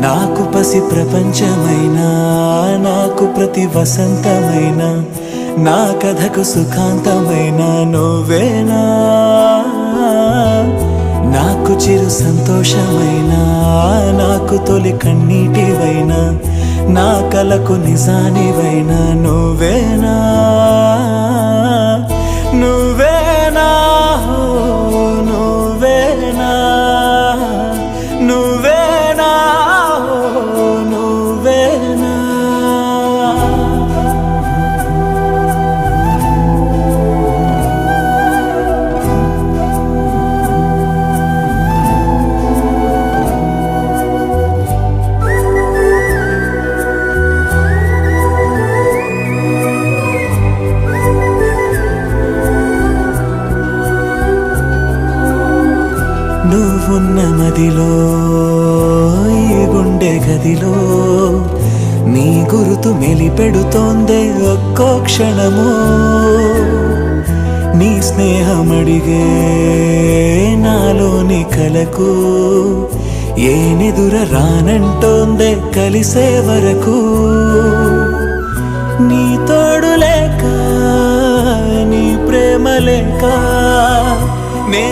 నాకు పసి ప్రపంచమైనా నాకు ప్రతి వసంతమైన నా కథకు సుఖాంతమైన నువ్వేనా నాకు చిరు సంతోషమైన నాకు తొలి కన్నీటివైనా నా కలకు నిజానివైనా నువ్వేనా నువ్వేనా నువ్వేనా నువ్వేనా నువ్వేనా నువ్వున్న మదిలో ఈ గుండె గదిలో నీ గురుతు మెలిపెడుతోందే ఒక్కో క్షణము నీ స్నేహమడిగే నాలోని కలకు ఏనెదుర రానంటోందే కలిసే వరకు నీ తోడు లేక నీ ప్రేమ లేక నే